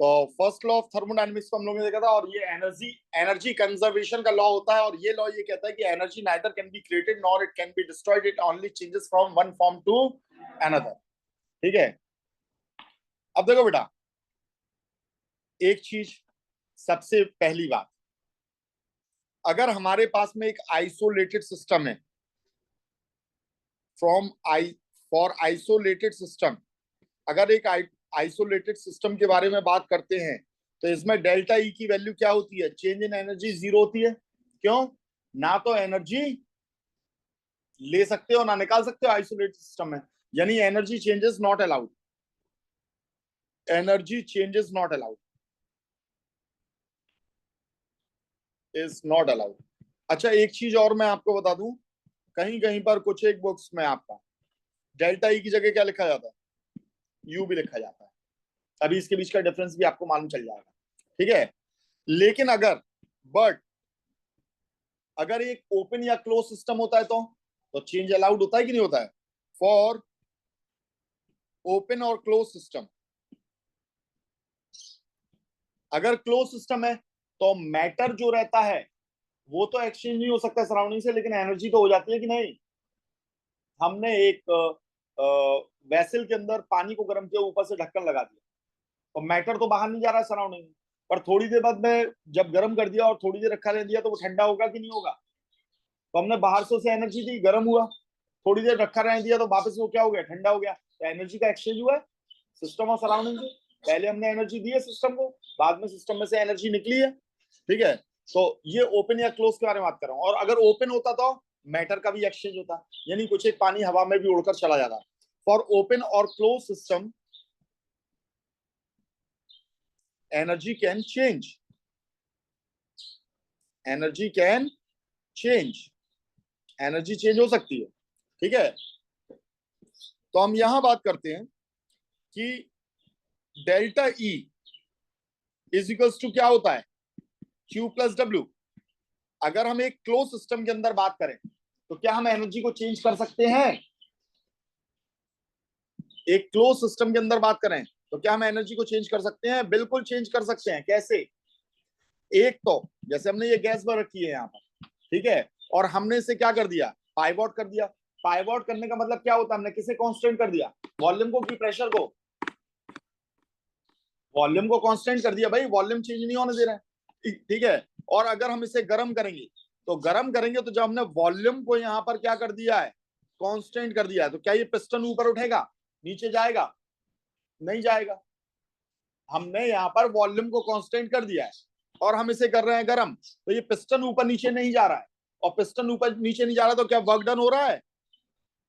तो first law of thermodynamics को हम लोगों ने देखा था, और ये एनर्जी एनर्जी कंजर्वेशन का लॉ होता है, और ये लॉ ये कहता है कि energy neither can be created nor it can be destroyed, it only changes from one form to another. ठीक है, अब देखो बेटा, एक चीज, सबसे पहली बात, अगर हमारे पास में एक आइसोलेटेड सिस्टम है, from I for isolated system, अगर एक आइसोलेटेड सिस्टम के बारे में बात करते हैं, तो इसमें डेल्टा ई की वैल्यू क्या होती है? चेंज इन एनर्जी जीरो होती है। क्यों? ना तो एनर्जी ले सकते हो ना निकाल सकते हो आइसोलेटेड सिस्टम में, यानी energy changes not allowed, energy changes not allowed, is not allowed. अच्छा, एक चीज और मैं आपको बता दूं, कहीं कहीं पर कुछ एक बुक्स में आपका डेल्टा ई की जगह क्या लिखा जाता है? यू भी लिखा जाता है। अभी इसके बीच का डिफरेंस भी आपको मालूम चल जाएगा। ठीक है, लेकिन बट अगर एक ओपन या क्लोज सिस्टम होता है तो चेंज अलाउड होता है कि नहीं होता है? फॉर ओपन और क्लोज सिस्टम, अगर क्लोज सिस्टम है तो मैटर जो रहता है वो तो एक्सचेंज नहीं हो सकता सराउंडिंग से, लेकिन एनर्जी तो हो जाती है कि नहीं? हमने एक वेसल के अंदर पानी को गर्म किया, ऊपर से ढक्कन लगा दिया, तो मैटर तो बाहर नहीं जा रहा है सराउंडिंग में, पर थोड़ी देर बाद में जब गर्म कर दिया और थोड़ी देर रखा रह दिया तो वो ठंडा होगा कि नहीं होगा? तो हमने बाहर से उसे एनर्जी दी, गर्म हुआ, थोड़ी देर रखा रहने दिया तो वापस वो क्या हो गया? ठंडा हो गया। तो एनर्जी का एक्सचेंज हुआ है सिस्टम और सराउंडिंग से। पहले हमने एनर्जी दी है सिस्टम को, बाद में सिस्टम में से एनर्जी निकली है। ठीक है, तो ये ओपन या क्लोज के बारे में बात कर रहा हूं। और अगर ओपन होता तो मैटर का भी एक्सचेंज होता, यानी कुछ एक पानी हवा में भी उड़कर चला जाता। फॉर ओपन और close system energy can change, energy can change, energy change हो सकती है। ठीक है, तो हम यहां बात करते हैं कि delta E is equals to क्या होता है? Q plus W. अगर हम एक क्लोज सिस्टम के अंदर बात करें तो क्या हम एनर्जी को चेंज कर सकते हैं? एक क्लोज सिस्टम के अंदर बात करें तो क्या हम एनर्जी को चेंज कर सकते हैं? बिल्कुल चेंज कर सकते हैं। कैसे? एक तो जैसे हमने ये गैस भर रखी है यहाँ पर, ठीक है, और हमने इसे क्या कर दिया? पाइवॉट कर दिया। पाइवॉट करने का मतलब क्या होता है? हमने किसे कांस्टेंट कर दिया? वॉल्यूम को कि प्रेशर को? वॉल्यूम को कांस्टेंट कर दिया भाई, वॉल्यूम चेंज नहीं होने दे रहा है। ठीक है, और अगर हम इसे गर्म करेंगे तो जब हमने वॉल्यूम को यहां पर क्या कर दिया है? कांस्टेंट कर दिया है, तो क्या ये पिस्टन ऊपर उठेगा? नीचे जाएगा? नहीं जाएगा। हमने यहाँ पर वॉल्यूम को कांस्टेंट कर दिया है और हम इसे कर रहे हैं गर्म, तो ये पिस्टन ऊपर नीचे नहीं जा रहा है, और पिस्टन ऊपर नीचे नहीं जा रहा तो क्या वर्क डन हो रहा है?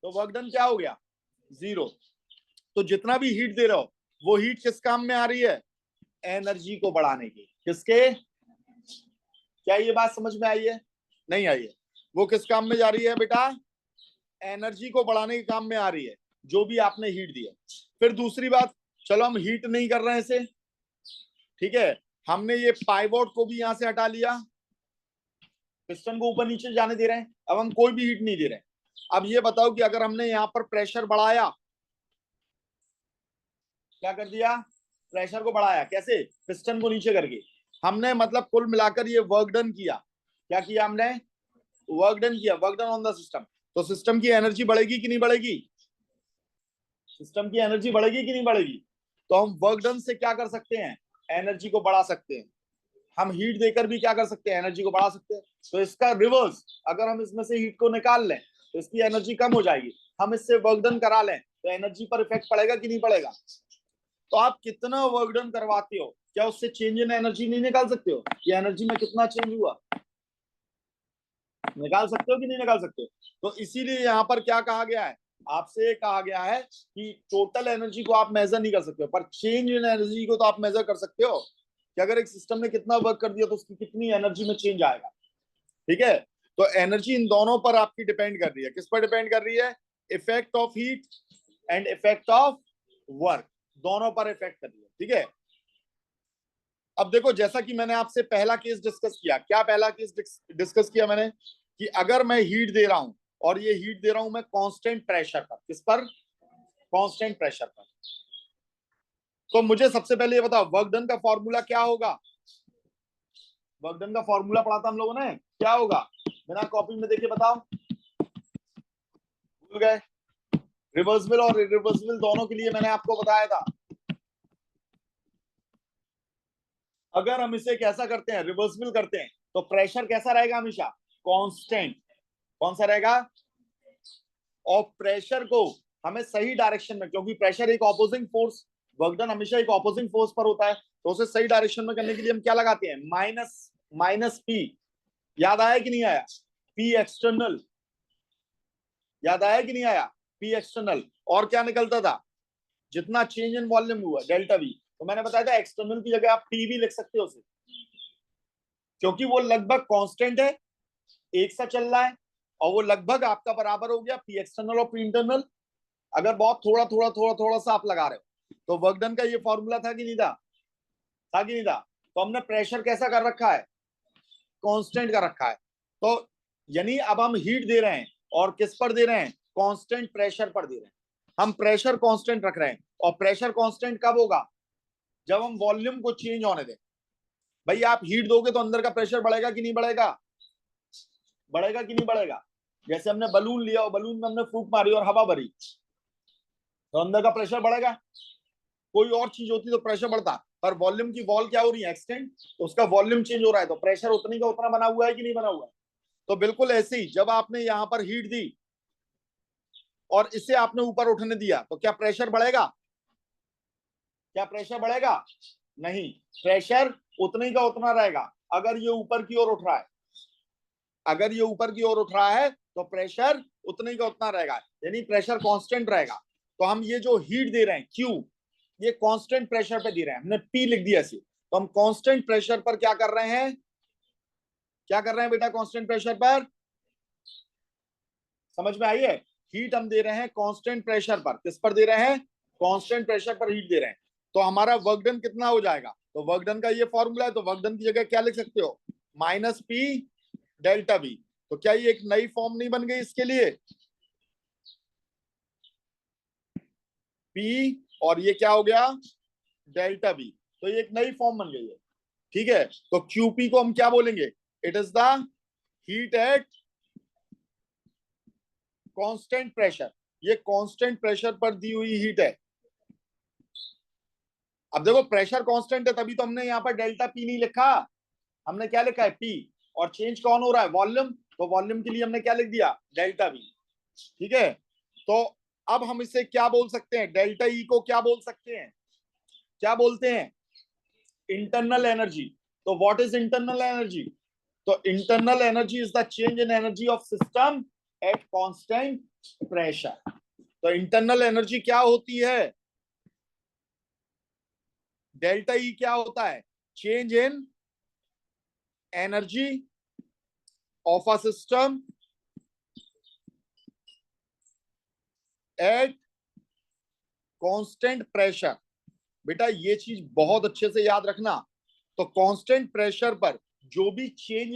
तो वर्क डन क्या हो गया? जीरो। तो जितना भी हीट दे रहे हो वो हीट किस काम में आ रही है? एनर्जी को बढ़ाने की। किसके? क्या ये बात समझ में आई है? नहीं आई है? वो किस काम में जा रही है बेटा? एनर्जी को बढ़ाने के काम में आ रही है, जो भी आपने हीट दिया। फिर दूसरी बात, चलो हम हीट नहीं कर रहे हैं इसे, ठीक है, हमने ये पाइवोट को भी यहां से हटा लिया, पिस्टन को ऊपर नीचे जाने दे रहे हैं, अब हम कोई भी हीट नहीं दे रहे हैं। अब ये बताओ कि अगर हमने यहां पर प्रेशर बढ़ाया, क्या कर दिया? प्रेशर को बढ़ाया, कैसे? पिस्टन को नीचे करके। हमने मतलब कुल मिलाकर ये वर्क डन किया। क्या किया हमने? वर्क डन किया, work done on the system. तो सिस्टम की एनर्जी बढ़ेगी कि नहीं बढ़ेगी? सिस्टम की एनर्जी बढ़ेगी कि नहीं बढ़ेगी? तो हम वर्क डन से क्या कर सकते हैं? एनर्जी को बढ़ा सकते हैं। हम हीट देकर भी क्या कर सकते हैं? एनर्जी को बढ़ा सकते हैं। तो इसका रिवर्स, अगर हम इसमें से हीट को निकाल लें तो इसकी एनर्जी कम हो जाएगी, हम इससे वर्क डन करा लें तो एनर्जी पर इफेक्ट पड़ेगा कि नहीं पड़ेगा? तो आप कितना वर्क डन करवाते हो, क्या उससे चेंज इन एनर्जी नहीं निकाल सकते हो? ये एनर्जी में कितना चेंज हुआ, निकाल सकते हो कि नहीं निकाल सकते हो? तो इसीलिए यहाँ पर क्या कहा गया है? आपसे कहा गया है कि टोटल एनर्जी को आप मेजर नहीं कर सकते हो, पर चेंज इन एनर्जी को तो आप मेजर कर सकते हो कि अगर एक सिस्टम ने कितना वर्क कर दिया तो उसकी कितनी एनर्जी में चेंज आएगा। ठीक है, तो एनर्जी इन दोनों पर आपकी डिपेंड कर रही है। किस पर डिपेंड कर रही है? Effect of heat and effect of work, दोनों पर इफेक्ट कर रही है। ठीक है, अब देखो, जैसा कि मैंने आपसे पहला केस डिस्कस किया, क्या पहला केस डिस्कस किया मैंने? कि अगर मैं हीट दे रहा हूं, और ये हीट दे रहा हूं मैं कांस्टेंट प्रेशर पर। किस पर? कांस्टेंट प्रेशर पर। तो मुझे सबसे पहले ये बताओ, वर्क डन का फॉर्मूला क्या होगा? वर्क डन का फॉर्मूला पढ़ा था हम लोगों ने, क्या होगा? बिना कॉपी में देखे बताओ, भूल गए? रिवर्सिबल और इरिवर्सिबल दोनों के लिए मैंने आपको बताया था। अगर हम इसे कैसा करते हैं, रिवर्सिबल करते हैं, तो प्रेशर कैसा रहेगा? हमेशा कांस्टेंट। कौन सा रहेगा? और प्रेशर को हमें सही डायरेक्शन में, क्योंकि प्रेशर एक ऑपोजिंग फोर्स, वर्क डन हमेशा एक ऑपोजिंग फोर्स पर होता है, तो उसे सही डायरेक्शन में करने के लिए हम क्या लगाते हैं? Minus minus P. याद आया कि नहीं आया? पी एक्सटर्नल, याद आया कि नहीं आया? P external. और क्या निकलता था? जितना चेंज इन वॉल्यूम हुआ डेल्टा वी, तो मैंने बताया था एक्सटर्नल की जगह आप टी भी लिख सकते हो उसे, क्योंकि वो लगभग कांस्टेंट है, एक सा चल रहा है, और वो लगभग आपका बराबर हो गया पी एक्सटर्नल और पी इंटरनल। अगर बहुत थोड़ा थोड़ा थोड़ा थोड़ा सा आप लगा रहे हो, तो वर्क डन का ये फॉर्मूला था कि नहीं था? था कि नहीं था? तो हमने प्रेशर कैसा कर रखा है? कांस्टेंट का रखा है। तो यानी अब हम हीट दे रहे हैं, और किस पर दे रहे हैं? कांस्टेंट प्रेशर पर दे रहे हैं। हम प्रेशर कांस्टेंट रख रहे हैं, और प्रेशर कांस्टेंट कब होगा? जब हम वॉल्यूम को चेंज होने दें। भाई आप हीट दोगे तो अंदर का प्रेशर बढ़ेगा कि नहीं बढ़ेगा? बढ़ेगा कि नहीं बढ़ेगा? जैसे हमने बलून लिया और बलून में हमने फूंक मारी और हवा भरी, तो अंदर का प्रेशर बढ़ेगा। कोई और चीज होती तो प्रेशर बढ़ता, पर वॉल्यूम की वॉल क्या हो रही है? एक्सटेंड, तो उसका वॉल्यूम चेंज हो रहा है, तो प्रेशर उतनी का उतना बना हुआ है कि नहीं बना हुआ है? तो बिल्कुल ऐसे ही जब आपने यहां पर हीट दी और इसे आपने ऊपर उठने दिया, तो क्या प्रेशर बढ़ेगा? क्या प्रेशर बढ़ेगा? नहीं, प्रेशर उतने का उतना रहेगा। अगर ये ऊपर की ओर उठ रहा है, अगर ये ऊपर की ओर उठ रहा है, तो प्रेशर उतने का उतना रहेगा, यानी प्रेशर कांस्टेंट रहेगा। तो हम ये जो हीट दे रहे हैं क्यू, ये कांस्टेंट प्रेशर पे दे रहे हैं, हमने पी लिख दिया ऐसे, तो हम कांस्टेंट प्रेशर पर क्या कर रहे हैं? क्या कर रहे हैं बेटा? कांस्टेंट प्रेशर पर, समझ में आई है? हीट हम दे रहे हैं कांस्टेंट प्रेशर पर। किस पर दे रहे हैं? कांस्टेंट प्रेशर पर हीट दे रहे हैं। तो हमारा वर्क डन कितना हो जाएगा? तो वर्क डन का ये फॉर्मूला है, तो वर्क डन की जगह क्या लिख सकते हो? Minus P delta we. तो क्या ये एक नई फॉर्म नहीं बन गई इसके लिए? पी और ये क्या हो गया? Delta we. तो ये एक नई फॉर्म बन गई है। ठीक है, तो क्यूपी को हम क्या बोलेंगे? It is the heat at constant pressure. ये कांस्टेंट प्रेशर पर दी हुई हीट है। अब देखो प्रेशर कांस्टेंट है, तभी तो हमने यहाँ पर डेल्टा पी नहीं लिखा, हमने क्या लिखा है? पी। और चेंज कौन हो रहा है? वॉल्यूम। तो वॉल्यूम के लिए हमने क्या लिख दिया? Delta we. ठीक है, तो अब हम इसे क्या बोल सकते हैं? डेल्टा ई को क्या बोल सकते हैं? क्या बोलते हैं? Internal energy. तो व्हाट इज इंटरनल एनर्जी? तो internal energy is the change in energy of system eight constant pressure. तो इंटरनल एनर्जी क्या होती है? डेल्टा ई क्या होता है? Change in energy of a system eight constant pressure. बेटा ये चीज बहुत अच्छे से याद रखना। तो कांस्टेंट प्रेशर पर जो भी चेंज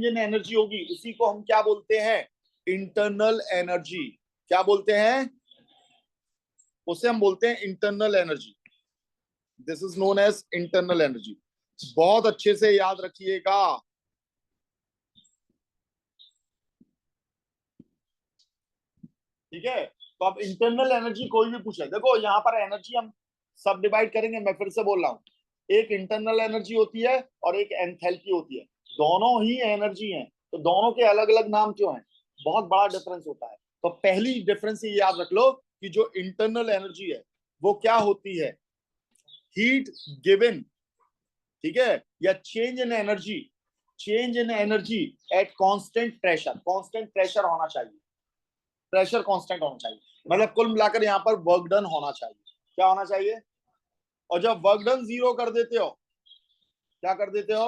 इन एनर्जी होगी, उसी को हम क्या बोलते हैं? Internal energy. क्या बोलते हैं? उसे हम बोलते हैं internal energy. This is known as internal energy. बहुत अच्छे से याद रखिएगा। ठीक है, तो अब इंटरनल एनर्जी कोई भी पूछे, देखो यहाँ पर एनर्जी हम सब डिवाइड करेंगे। मैं फिर से बोल रहा हूँ, एक इंटरनल एनर्जी होती है और एक एंथैल्पी होती है। दोनों ही एनर्जी हैं, तो दोनों के अलग अलग नाम क्यों हैं? बहुत बड़ा डिफरेंस होता है। तो पहली डिफरेंस ये याद रख लो कि जो इंटरनल एनर्जी है वो क्या होती है? Heat given. ठीक है, या change in energy, change in energy at constant pressure. Constant pressure होना चाहिए, प्रेशर कांस्टेंट होना चाहिए, मतलब कुल मिलाकर यहाँ पर वर्क डन होना चाहिए। क्या होना चाहिए? और जब वर्क डन जीरो कर देते हो, क्या कर देते हो?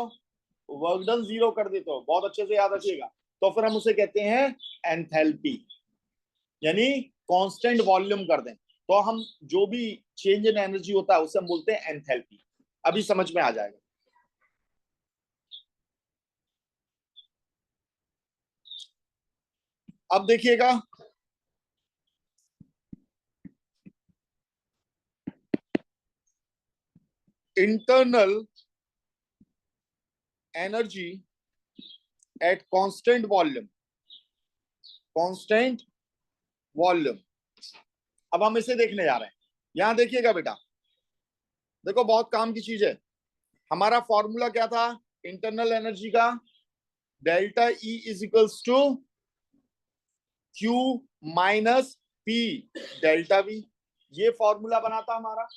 वर्क डन जीरो कर देते हो, बहुत अच्छे से याद रखिएगा, तो फिर हम उसे कहते हैं एंथैल्पी, यानी कांस्टेंट वॉल्यूम कर दें, तो हम जो भी चेंज इन एनर्जी होता है उसे हम बोलते हैं एंथैल्पी। अभी समझ में आ जाएगा। अब देखिएगा, internal energy at constant volume, constant volume। अब हम इसे देखने जा रहे हैं। यहां देखिएगा बेटा, देखो बहुत काम की चीज है। हमारा फॉर्मूला क्या था इंटरनल एनर्जी का? Delta E is equals to Q minus P delta V, ये फॉर्मूला बना था हमारा।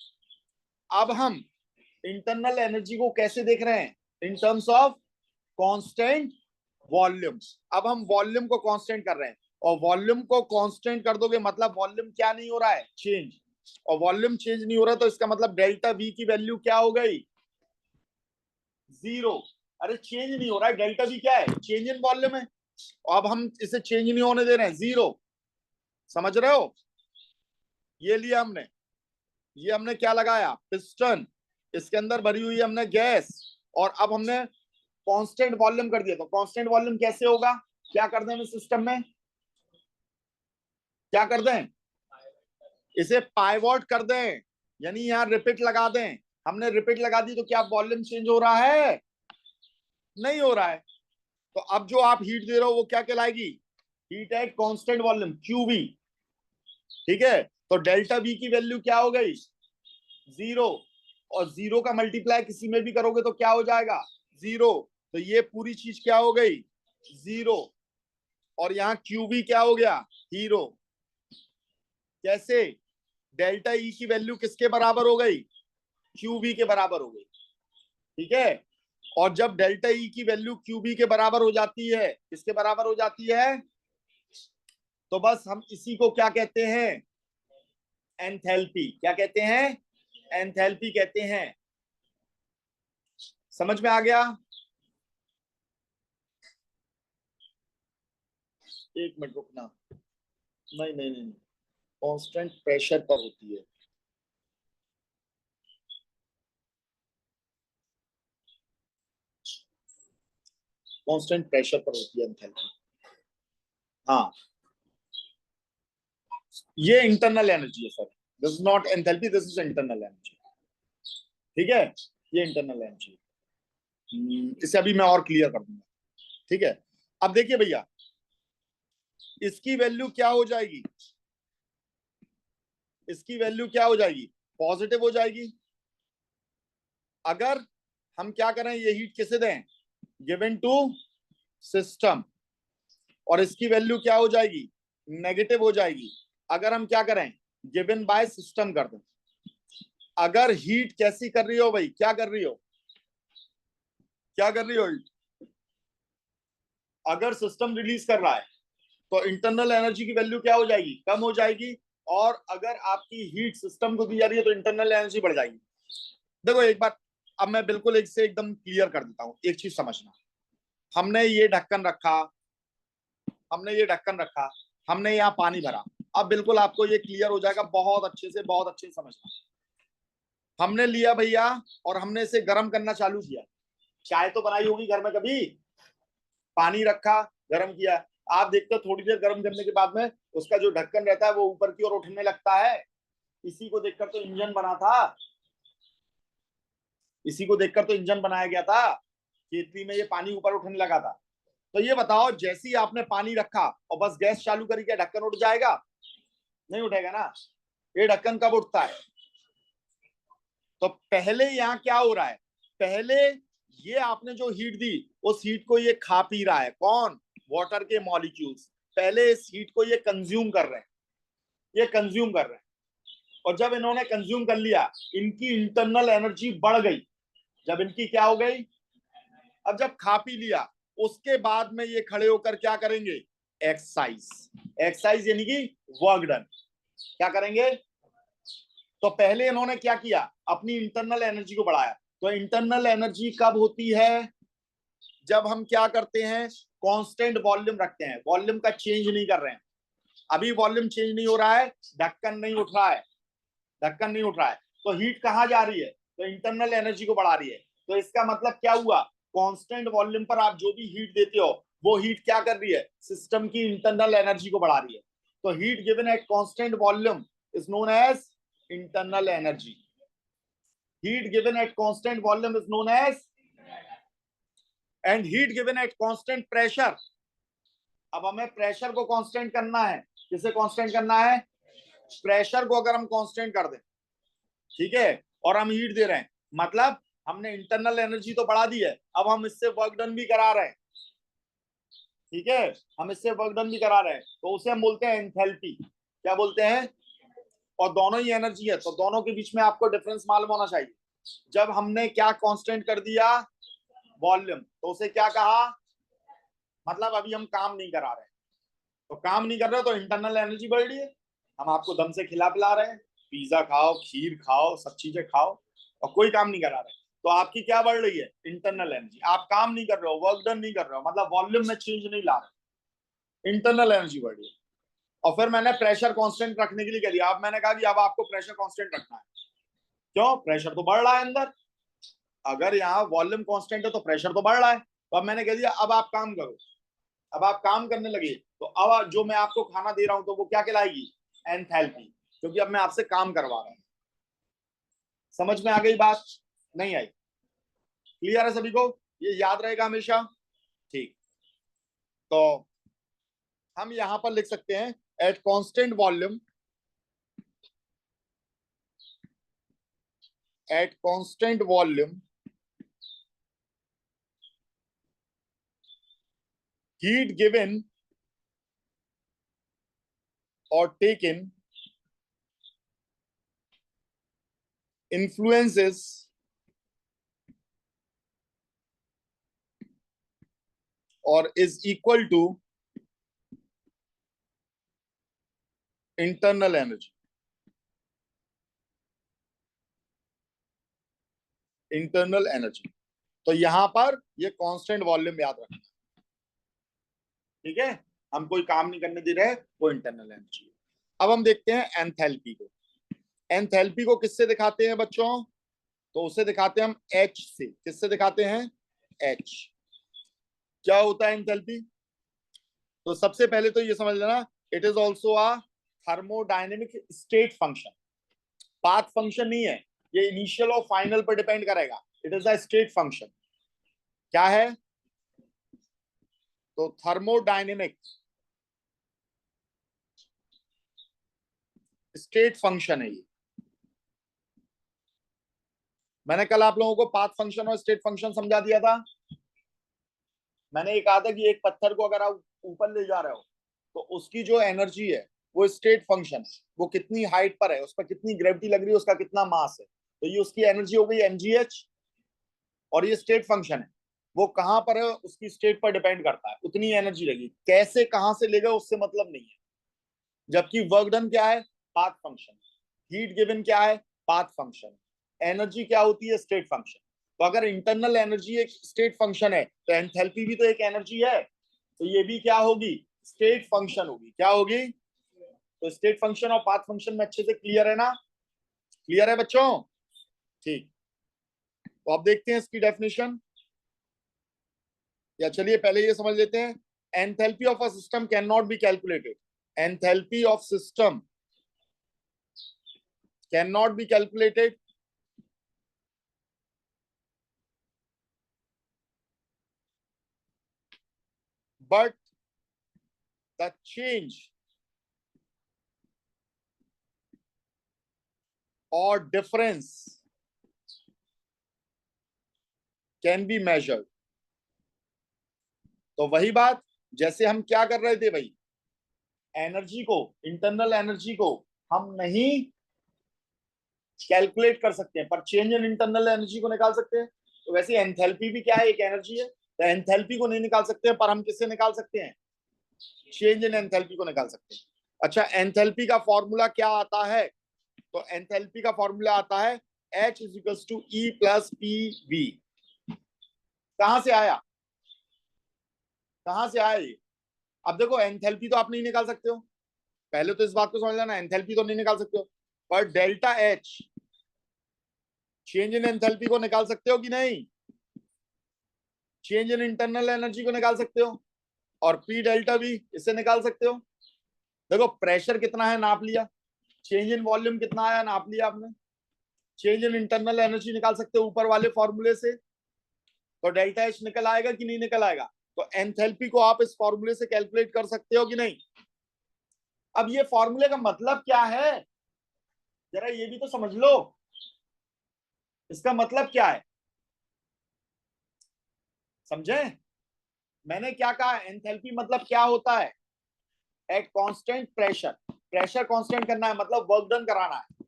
अब हम इंटरनल एनर्जी को कैसे देख रहे हैं? In terms of constant volume. अब हम वॉल्यूम को कांस्टेंट कर रहे हैं, और वॉल्यूम को कांस्टेंट कर दोगे मतलब वॉल्यूम क्या नहीं हो रहा है? चेंज। और वॉल्यूम चेंज नहीं हो रहा तो इसका मतलब डेल्टा वी की वैल्यू क्या हो गई? जीरो। अरे चेंज नहीं हो रहा है, डेल्टा वी क्या है? चेंज इन वॉल्यूम है। अब हम इसे चेंज नहीं होने दे रहे हैं, जीरो। समझ रहे हो? ये लिया हमने, ये हमने क्या लगाया? पिस्टन, इसके अंदर भरी हुई हमने गैस, और अब हमने कांस्टेंट वॉल्यूम कर दिया। तो कांस्टेंट वॉल्यूम कैसे होगा? क्या कर दें सिस्टम में? क्या कर दें? इसे पाइवॉट कर दें, यानी यहां रिपीट लगा दें। हमने रिपीट लगा दी तो क्या वॉल्यूम चेंज हो रहा है? नहीं हो रहा है। तो अब जो आप हीट दे रहे हो वो क्या कहलाएगी? Heat at constant volume, QV. ठीक है, तो डेल्टा वी की वैल्यू क्या हो गई? जीरो। और जीरो का मल्टीप्लाई किसी में भी करोगे तो क्या हो जाएगा? जीरो। तो ये पूरी चीज क्या हो गई? जीरो। और यहाँ क्यूवी क्या हो गया? हीरो। कैसे? डेल्टा ई की वैल्यू किसके बराबर हो गई? क्यूवी के बराबर हो गई। ठीक है, और जब डेल्टा ई की वैल्यू क्यूबी के बराबर हो जाती है, किसके बराबर हो जाती है? तो बस हम इसी को क्या कहते हैं? एंथैल्पी। क्या कहते हैं? एंथैल्पी कहते हैं। समझ में आ गया? एक मिनट रुकना। नहीं नहीं नहीं, कांस्टेंट प्रेशर पर होती है। कांस्टेंट प्रेशर पर होती है एंथैल्पी। हाँ, ये इंटरनल एनर्जी है sir. This is not enthalpy, this is internal energy. ठीक है, ये इंटरनल एनर्जी। इसे अभी मैं और क्लियर कर दूंगा। ठीक है, अब देखिए भैया, इसकी वैल्यू क्या हो जाएगी? इसकी वैल्यू क्या हो जाएगी? पॉजिटिव हो जाएगी। अगर हम क्या करें, ये हीट किसे दें? Given to system. और इसकी वैल्यू क्या हो जाएगी? नेगेटिव हो जाएगी। अगर हम क्या करें? गिवन बाय सिस्टम कर दें। अगर हीट कैसी कर रही हो भाई? क्या कर रही हो? क्या कर रही हो हीट? अगर सिस्टम रिलीज कर रहा है तो इंटरनल एनर्जी की वैल्यू क्या हो जाएगी? कम हो जाएगी। और अगर आपकी हीट सिस्टम को दी जा रही है तो इंटरनल एनर्जी बढ़ जाएगी। देखो एक बात, अब मैं बिल्कुल एक से एकदम क्लियर कर देता हूं, एक चीज समझना। हमने ये ढक्कन रखा, हमने ये ढक्कन रखा, हमने यहाँ पानी भरा। अब बिल्कुल आपको ये क्लियर हो जाएगा, बहुत अच्छे से, बहुत अच्छे से समझना। हमने लिया भैया और हमने इसे गर्म करना चालू किया। चाय तो बनाई होगी घर में कभी, पानी रखा, गर्म किया। आप देखते हो थोड़ी देर गर्म करने के बाद में उसका जो ढक्कन रहता है वो ऊपर की ओर उठने लगता है। इसी को देखकर तो इंजन बना था, इसी को देखकर तो इंजन बनाया गया था। केतली में ये पानी ऊपर उठने लगा था। तो ये बताओ, जैसे ही आपने पानी रखा और बस गैस चालू करी, क्या ढक्कन उठ जाएगा? नहीं उठेगा ना। ये ढक्कन कब उठता है? तो पहले यहाँ क्या हो रहा है? पहले ये आपने जो हीट दी, उस हीट को ये खा पी रहा है। कौन? वाटर के मॉलिक्यूल्स। पहले इस हीट को ये कंज्यूम कर रहे हैं, ये कंज्यूम कर रहे हैं। और जब इन्होंने कंज्यूम कर लिया, इनकी इंटरनल एनर्जी बढ़ गई। जब इनकी क्या हो गई? अब जब खा पी लिया, उसके बाद में ये खड़े होकर क्या करेंगे? एक्सरसाइज। एक्सरसाइज यानी कि वर्क डन। क्या करेंगे? तो पहले इन्होंने क्या किया? अपनी इंटरनल एनर्जी को बढ़ाया। तो इंटरनल एनर्जी कब होती है? जब हम क्या करते हैं? कांस्टेंट वॉल्यूम रखते हैं, वॉल्यूम का चेंज नहीं कर रहे हैं। अभी वॉल्यूम चेंज नहीं हो रहा है, ढक्कन नहीं उठ रहा है, ढक्कन नहीं उठ रहा है, तो हीट कहाँ जा रही है? तो इंटरनल एनर्जी को बढ़ा रही है। तो इसका मतलब क्या हुआ? कांस्टेंट वॉल्यूम पर आप जो भी हीट देते हो, वो हीट क्या कर रही है? सिस्टम की इंटरनल एनर्जी को बढ़ा रही है। तो heat given at constant volume is known as internal energy. heat given at constant volume is known as, and heat given at constant pressure. अब हमें प्रेशर को कांस्टेंट करना है। किसे कांस्टेंट करना है? प्रेशर को अगर हम कांस्टेंट कर दें, ठीक है, और हम हीट दे रहे हैं, मतलब हमने इंटरनल एनर्जी तो बढ़ा दी है, अब हम इससे वर्क डन भी करा रहे हैं, ठीक है, हम इससे वर्क डन भी करा रहे हैं, तो उसे हम बोलते हैं एंथैल्पी। क्या बोलते हैं? और दोनों ही एनर्जी है, तो दोनों के बीच में आपको डिफरेंस मालूम होना चाहिए। जब हमने क्या कांस्टेंट कर दिया? वॉल्यूम, तो उसे क्या कहा? मतलब अभी हम काम नहीं करा रहे, तो काम नहीं कर रहे तो इंटरनल एनर्जी बढ़ रही है। हम आपको दम से खिला पिला रहे हैं, पिज्जा खाओ, खीर खाओ, सब चीजें खाओ, और कोई काम नहीं करा रहे, तो आपकी क्या बढ़ रही है? Internal energy. आप काम नहीं कर रहे हो, वर्क डन नहीं कर रहे हो, मतलब वॉल्यूम में चेंज नहीं ला रहे, इंटरनल एनर्जी बढ़ रही है। और फिर मैंने प्रेशर कांस्टेंट रखने के लिए कह दिया, अब मैंने कहा कि अब आपको प्रेशर कांस्टेंट रखना है। क्यों? प्रेशर तो बढ़ रहा है अंदर, अगर यहाँ वॉल्यूम कांस्टेंट है तो प्रेशर तो बढ़ रहा है, तो अब मैंने कह दिया अब आप काम करो। अब आप काम करने लगे, तो अब जो मैं आपको खाना दे रहा हूं तो वो क्या कहलाएगी? एंथैल्पी, क्योंकि अब मैं आपसे काम करवा रहा हूं। समझ में आ गई बात? नहीं आई? क्लियर है सभी को? ये याद रहेगा हमेशा? ठीक। तो हम यहां पर लिख सकते हैं eight constant volume, eight constant volume heat given or taken influences or is equal to internal energy. Internal energy, तो यहां पर ये कांस्टेंट वॉल्यूम याद रखना, ठीक है, हम कोई काम नहीं करने दे रहे, वो इंटरनल एनर्जी। अब हम देखते हैं एंथैल्पी को। एंथैल्पी को किससे दिखाते हैं बच्चों? तो उसे दिखाते हैं हम एच से। किससे दिखाते हैं? एच। क्या होता है एंथैल्पी? तो सबसे पहले तो ये समझ लेना, it is also a thermodynamic state function. Path function नहीं है ये, इनिशियल और फाइनल पर डिपेंड करेगा, it is a state function. क्या है? तो थर्मोडायनेमिक स्टेट फंक्शन है ये। मैंने कल आप लोगों को पाथ फंक्शन और स्टेट फंक्शन समझा दिया था। मैंने ये कहा था कि एक पत्थर को अगर आप ऊपर ले जा रहे हो तो उसकी जो एनर्जी है वो स्टेट फंक्शन है, वो कितनी हाइट पर है, उस पर कितनी ग्रेविटी लग रही है, उसका कितना मास है, तो ये उसकी एनर्जी हो गई mgh। और ये स्टेट फंक्शन है, वो कहां पर है उसकी स्टेट पर डिपेंड करता है, उतनी एनर्जी लगी, कैसे कहां से लेगा उससे मतलब नहीं है। जबकि वर्क डन क्या है? Path function. हीट गिवन क्या है? Path function. एनर्जी क्या होती है? State function. तो अगर इंटरनल एनर्जी एक स्टेट फंक्शन है तो एंथैल्पी भी तो एक एनर्जी है, तो ये भी क्या होगी? स्टेट फंक्शन होगी। क्या होगी? तो स्टेट फंक्शन और पाथ फंक्शन में अच्छे से क्लियर है ना? क्लियर है बच्चों? ठीक। तो अब देखते हैं इसकी डेफिनेशन, या चलिए पहले ये समझ लेते हैं। Enthalpy of a system can not be calculated. Enthalpy of system can not be calculated but the change or difference can be measured। तो वही बात, जैसे हम क्या कर रहे थे भाई, एनर्जी को, इंटरनल एनर्जी को हम नहीं कैलकुलेट कर सकते हैं, पर चेंज इन इंटरनल एनर्जी को निकाल सकते हैं। तो वैसे एंथैल्पी भी क्या है? एक एनर्जी है। तो एंथैल्पी को नहीं निकाल सकते हैं, पर हम किससे निकाल सकते हैं? चेंज इन एंथैल्पी को निकाल सकते हैं। अच्छा, एंथैल्पी का फॉर्मूला क्या आता है? तो एंथैल्पी का फॉर्मूला आता है H is equals to E plus P V. कहां से आया? कहां से आया ये? अब देखो, एंथैल्पी तो आप नहीं निकाल सकते हो, पहले तो इस बात को समझ लेना, एंथैल्पी तो नहीं निकाल सकते हो, पर delta H, change in enthalpy को निकाल सकते हो कि नहीं? चेंज इन इंटरनल एनर्जी को निकाल सकते हो, और पी डेल्टा भी इससे निकाल सकते हो। देखो प्रेशर कितना है नाप लिया, चेंज इन वॉल्यूम कितना आया नाप लिया आपने, चेंज इन इंटरनल एनर्जी निकाल सकते हो ऊपर वाले फॉर्मूले से, तो डेल्टा एच निकल आएगा कि नहीं निकल आएगा। तो एंथैल्पी को आप इस फॉर्मूले से कैलकुलेट कर सकते हो कि नहीं। अब ये फॉर्मूले का मतलब क्या है, जरा ये भी तो समझ लो, इसका मतलब क्या है, समझे मैंने क्या कहा। एंथैल्पी मतलब क्या होता है, eight constant pressure, pressure constant करना है मतलब वर्क डन कराना है।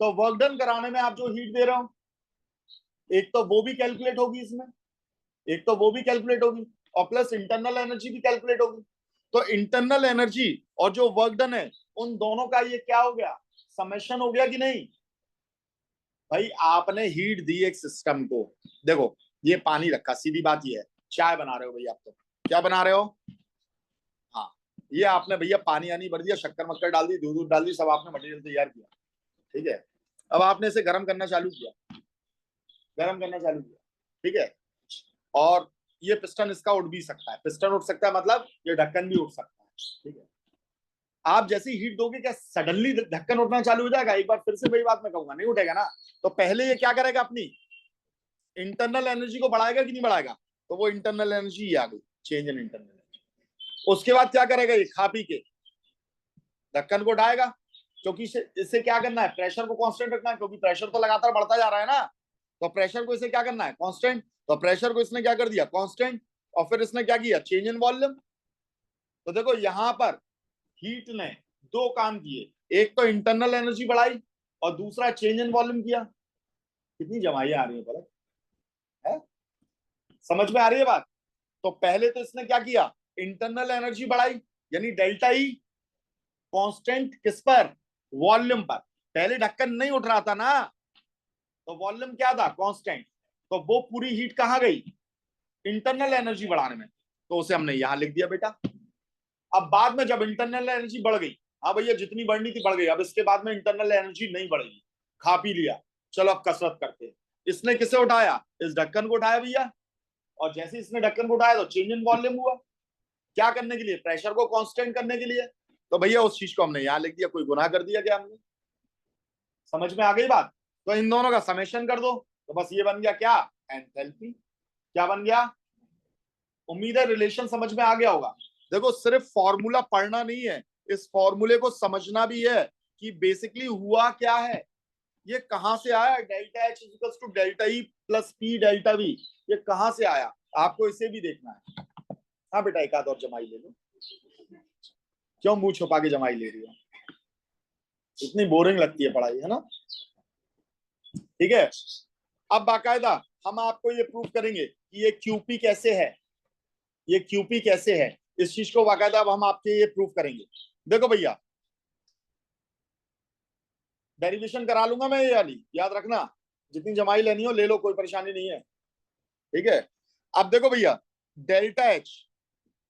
तो वर्क डन कराने में आप जो हीट दे रहे हो, एक तो वो भी कैलकुलेट होगी इसमें, एक तो वो भी कैलकुलेट होगी, और प्लस इंटरनल एनर्जी भी कैलकुलेट होगी। तो इंटरनल एनर्जी और जो वर्क डन है उन दोनों का ये क्या हो गया, समेशन हो गया कि नहीं। भाई आपने हीट दी एक सिस्टम को, देखो ये पानी रखा, सीधी बात ये है, चाय बना रहे हो भैया आप, तो क्या बना रहे हो, हाँ ये आपने भैया पानी आनी भर दिया, शक्कर मक्कर डाल दी, दूध डाल दी, सब आपने मटेरियल तैयार किया, ठीक है। अब आपने इसे गर्म करना चालू किया, गर्म करना चालू किया, ठीक है। और ये पिस्टन इसका उठ भी सकता है, पिस्टन उठ सकता है मतलब ये ढक्कन भी उठ सकता है, ठीक है। आप जैसी हीट दोगे क्या सडनली ढक्कन उठना चालू हो जाएगा, एक बार फिर से वही बात मैं कहूंगा, नहीं उठेगा ना। तो पहले ये क्या करेगा, अपनी इंटरनल एनर्जी को बढ़ाएगा कि नहीं बढ़ाएगा, तो वो इंटरनल एनर्जी आ गई, चेंज इन इंटरनल एनर्जी। उसके बाद क्या करेगा, ये खा पी के ढक्कन को उठाएगा, क्योंकि इससे क्या करना है, प्रेशर को कांस्टेंट रखना है, क्योंकि प्रेशर तो लगातार बढ़ता जा रहा है ना। तो प्रेशर को इसे क्या करना है, कांस्टेंट। तो प्रेशर को इसने क्या कर दिया, कांस्टेंट, और फिर इसने क्या किया, चेंज इन वॉल्यूम। तो देखो यहां पर हीट ने दो काम किए, एक तो इंटरनल एनर्जी बढ़ाई और दूसरा चेंज इन वॉल्यूम किया। कितनी जमाई आ रही है पलक, है समझ में आ रही है बात। तो पहले तो इसने क्या किया, इंटरनल एनर्जी बढ़ाई, यानी डेल्टा ई कांस्टेंट किस पर, वॉल्यूम पर। पहले ढक्कन नहीं उठ रहा था ना, तो वॉल्यूम क्या था, कांस्टेंट। तो वो पूरी हीट कहां गई, इंटरनल एनर्जी बढ़ाने में, तो उसे हमने यहां लिख दिया बेटा। अब बाद में जब इंटरनल एनर्जी बढ़ गई, हाँ भैया जितनी बढ़नी थी बढ़ गई, अब इसके बाद में इंटरनल एनर्जी नहीं बढ़ेगी, खा पी लिया, चलो अब कसरत करते हैं। इसने किसे उठाया, इस ढक्कन को उठाया भैया, और जैसे इसने ढक्कन को उठाया तो चेंज इन वॉल्यूम हुआ, क्या करने के लिए, प्रेशर को कांस्टेंट करने के लिए। तो भैया उस चीज को हमने यहां लिख दिया, कोई गुनाह कर दिया क्या हमने, समझ में आ गई बात। तो इन दोनों का समेशन कर दो, तो बस ये बन गया क्या, एंथैल्पी। क्या बन गया, उम्मीद है रिलेशन समझ में आ गया होगा। देखो सिर्फ फॉर्मूला पढ़ना नहीं है, इस फॉर्मूले को समझना भी है कि बेसिकली हुआ क्या है, ये कहां से आया, delta H equals to delta E plus P delta V, ये कहां से आया, आपको इसे भी देखना है। हाँ बेटा एक आध और जमाई ले लो, क्यों मुंह छुपा के जमाई ले रही हो, इतनी बोरिंग लगती है पढ़ाई, है ना। ठीक है, अब बाकायदा हम आपको ये प्रूव करेंगे कि ये क्यूपी कैसे है, ये क्यूपी कैसे है, इस चीज को बाकायदा अब हम आपके ये प्रूव करेंगे। देखो भैया डेरिवेशन करा लूंगा मैं ये वाली, याद रखना, जितनी जमाई लेनी हो ले लो, कोई परेशानी नहीं है, ठीक है। अब देखो भैया डेल्टा एच,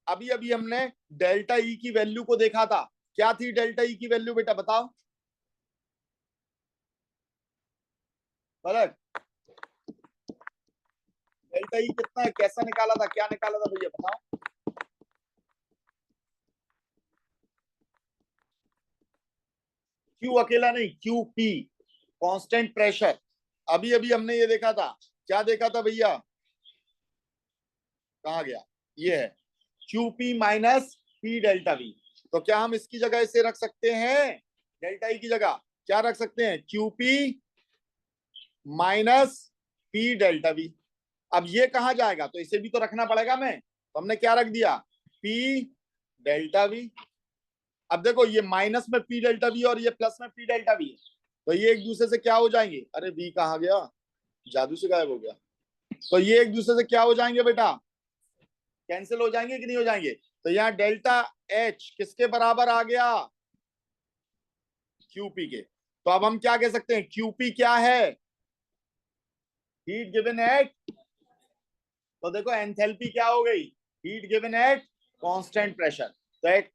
अभी अभी हमने डेल्टा ई की वैल्यू को देखा था, क्या थी डेल्टा ई की वैल्यू बेटा बताओ, फर्क डेल्टा ई कितना है, कैसा निकाला था, क्या निकाला था भैया बताओ। क्यू अकेला नहीं, क्यू पी कांस्टेंट प्रेशर, अभी अभी हमने ये देखा था, क्या देखा था भैया, कहा गया, ये है Q P minus P delta we. तो क्या हम इसकी जगह इसे रख सकते हैं, डेल्टा ई की जगह क्या रख सकते हैं, Q P minus P delta we. अब ये कहा जाएगा, तो इसे भी तो रखना पड़ेगा मैं, तो हमने क्या रख दिया, पी डेल्टा वी। अब देखो ये माइनस में पी डेल्टा वी और ये प्लस में पी डेल्टा वी है, तो ये एक दूसरे से क्या हो जाएंगे, अरे वी कहाँ गया, जादू से गायब हो गया। तो ये एक दूसरे से क्या हो जाएंगे बेटा, कैंसिल हो जाएंगे कि नहीं हो जाएंगे। तो यहाँ डेल्टा एच किसके बराबर आ गया, क्यूपी के। तो अब हम क्या कह सकते हैं, क्यूपी क्या है, हीट गिवन एट, तो देखो एंथैल्पी क्या हो गई, heat given at constant pressure. तो at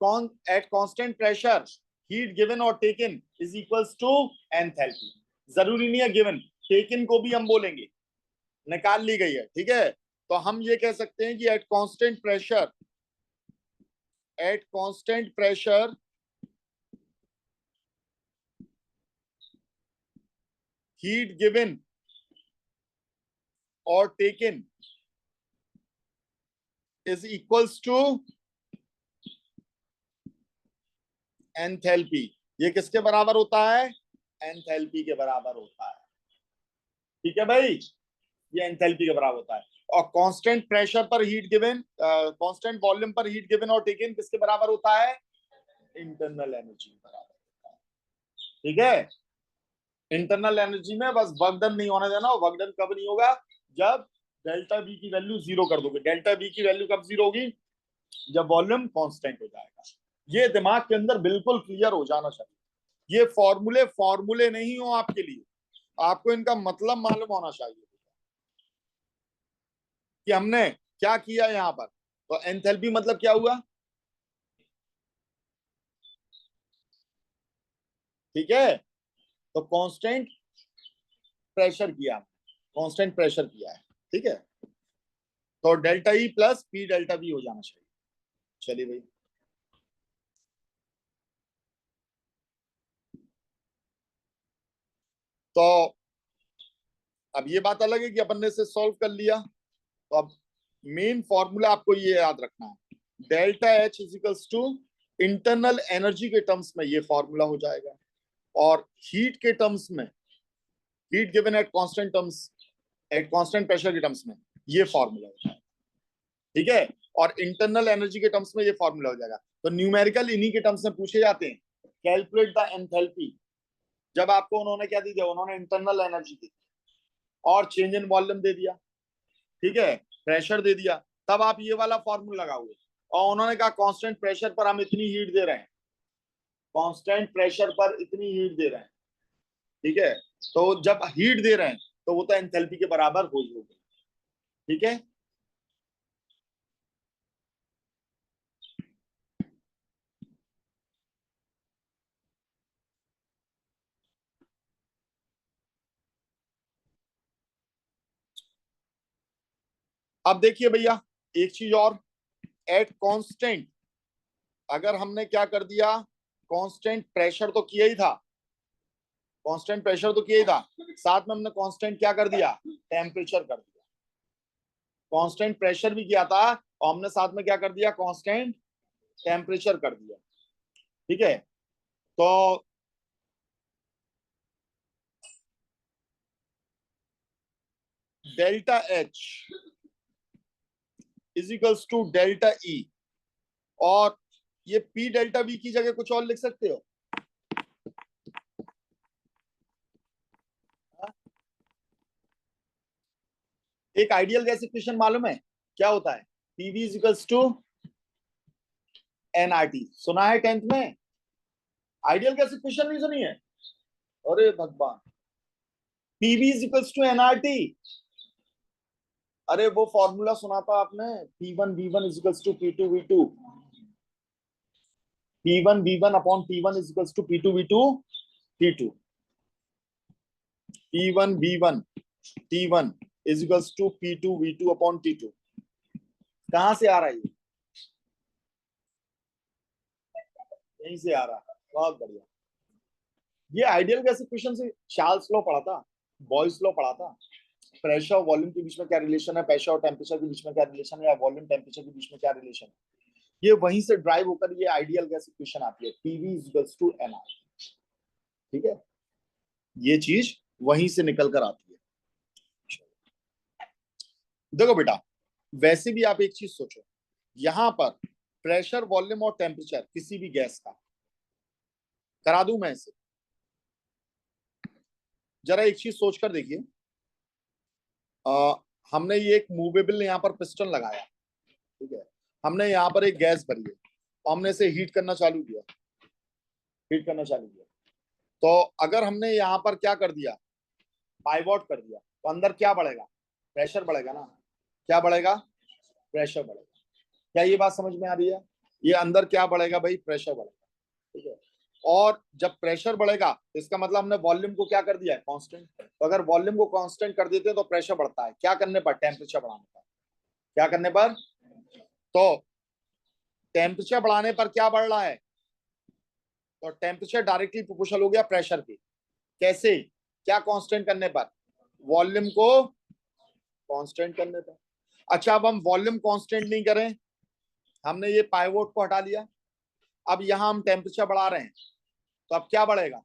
constant pressure heat given और taken is equals to enthalpy. जरूरी नहीं है गिवन, टेकन को भी हम बोलेंगे, निकाल ली गई है, ठीक है। तो हम ये कह सकते हैं कि eight constant pressure heat given or taken is equals to enthalpy. ये किसके बराबर होता है? एंथैल्पी के बराबर होता है। ठीक है भाई, ये एंथैल्पी के बराबर होता है। और कांस्टेंट प्रेशर पर हीट गिवन, कांस्टेंट वॉल्यूम पर हीट गिवन और टेकन किसके बराबर होता है? इंटरनल एनर्जी के बराबर होता है। ठीक है, इंटरनल एनर्जी में बस वर्क डन नहीं होने देना। और वर्क डन कब नहीं होगा? जब डेल्टा बी की वैल्यू जीरो कर दोगे। डेल्टा बी की वैल्यू कब जीरो होगी? जब वॉल्यूम कांस्टेंट हो जाएगा। ये दिमाग के अंदर बिल्कुल क्लियर हो जाना चाहिए। ये फॉर्मूले फॉर्मूले नहीं हो आपके लिए, आपको इनका मतलब मालूम होना चाहिए कि हमने क्या किया यहां पर। तो एंथैल्पी मतलब क्या हुआ? ठीक है, तो कांस्टेंट प्रेशर किया, कांस्टेंट प्रेशर किया है। ठीक है, तो delta E plus P delta V हो जाना चाहिए। चलिए भाई, तो अब ये बात अलग है कि अपन ने इसे सॉल्व कर लिया। तो अब मेन फॉर्मूला आपको ये याद रखना है, delta H is equals to internal energy के टर्म्स में ये फॉर्मूला हो जाएगा, और हीट के टर्म्स में, heat given at constant terms, eight constant pressure के टर्म्स में ये फॉर्मूला हो जाएगा। ठीक है, और इंटरनल एनर्जी के टर्म्स में ये फॉर्मूला हो जाएगा। तो न्यूमेरिकल इन्हीं के टर्म्स में पूछे जाते हैं। कैलकुलेट द एंथैल्पी, जब आपको उन्होंने क्या दी दिया? उन्होंने इंटरनल एनर्जी दी और चेंज इन वॉल्यूम दे दिया। ठीक है, प्रेशर दे दिया, तब आप ये वाला फॉर्मूला लगाओगे। और उन्होंने कहा कांस्टेंट प्रेशर पर हम इतनी हीट दे रहे हैं, कांस्टेंट प्रेशर पर इतनी हीट दे रहे हैं। ठीक है, तो जब हीट दे रहे हैं तो वो तो एंथैल्पी के बराबर हो ही होगी। ठीक है, अब देखिए भैया एक चीज और, एट कांस्टेंट, अगर हमने क्या कर दिया, कांस्टेंट प्रेशर तो किया ही था, कांस्टेंट प्रेशर तो किया ही था, साथ में हमने कांस्टेंट क्या कर दिया? टेम्परेचर कर दिया। कांस्टेंट प्रेशर भी किया था और हमने साथ में क्या कर दिया? कांस्टेंट टेम्परेचर कर दिया। ठीक है, तो delta H is equals to delta E, और ये पी डेल्टा बी की जगह कुछ और लिख सकते हो। एक आइडियल गैस इक्वेशन मालूम है क्या होता है? PV is equals to NRT, सुना है 10th में? आइडियल गैस इक्वेशन नहीं सुनी है? अरे भगवान, PV is equals to NRT. अरे वो फॉर्मूला सुना था आपने, P1 V1 is equals to P2 V2, P1 V1 upon P1 is equals to P2 V2 T2, P1 V1 T1 is equals to P2 V2 upon T2। कहां से आ रहा है ये? यहीं से आ रहा है, बहुत बढ़िया। ये आइडियल गैस इक्वेशन से चार्ल्स लॉ पढ़ा था, बॉयस लॉ पढ़ा था। प्रेशर और वॉल्यूम के बीच में क्या रिलेशन है, प्रेशर और टेम्परेचर के बीच में क्या रिलेशन है, या वॉल्यूम टेम्परेचर के बीच में क्या रिलेशन है, ये वहीं से ड्राइव होकर ये आइडियल गैस इक्वेशन आती है, PV is equals to NR. ठीक है, ये चीज वहीं से निकल कर आती है। देखो बेटा, वैसे भी आप एक चीज सोचो, यहां पर प्रेशर वॉल्यूम और टेम्परेचर किसी भी गैस का, करा दूं मैं इसे? जरा एक चीज सोचकर देखिए, हमने ये एक मूवेबल यहाँ पर पिस्टन लगाया। ठीक है, हमने यहाँ पर एक गैस भरी है और हमने इसे हीट करना चालू किया, हीट करना चालू किया। तो अगर हमने यहाँ पर क्या कर दिया? पाइवॉट कर दिया, तो अंदर क्या बढ़ेगा? प्रेशर बढ़ेगा ना। क्या बढ़ेगा? प्रेशर बढ़ेगा। क्या ये बात समझ में आ रही है? ये अंदर क्या बढ़ेगा भाई? प्रेशर बढ़ेगा। ठीक है, और जब प्रेशर बढ़ेगा तो इसका मतलब हमने वॉल्यूम को क्या कर दिया है? कांस्टेंट। तो अगर वॉल्यूम को कांस्टेंट कर देते हैं तो प्रेशर बढ़ता है, क्या करने पर? टेम्परेचर बढ़ाने पर। क्या करने पर? तो टेम्परेचर बढ़ाने पर क्या बढ़ रहा है? तो टेम्परेचर डायरेक्टली प्रोपोर्शनल हो गया प्रेशर के। कैसे? क्या कांस्टेंट करने पर? वॉल्यूम को कांस्टेंट करने पर। अच्छा, अब हम वॉल्यूम कांस्टेंट नहीं करें, हमने ये पाइवोट को हटा लिया, अब यहां हम टेम्परेचर बढ़ा रहे हैं, तो अब क्या बढ़ेगा?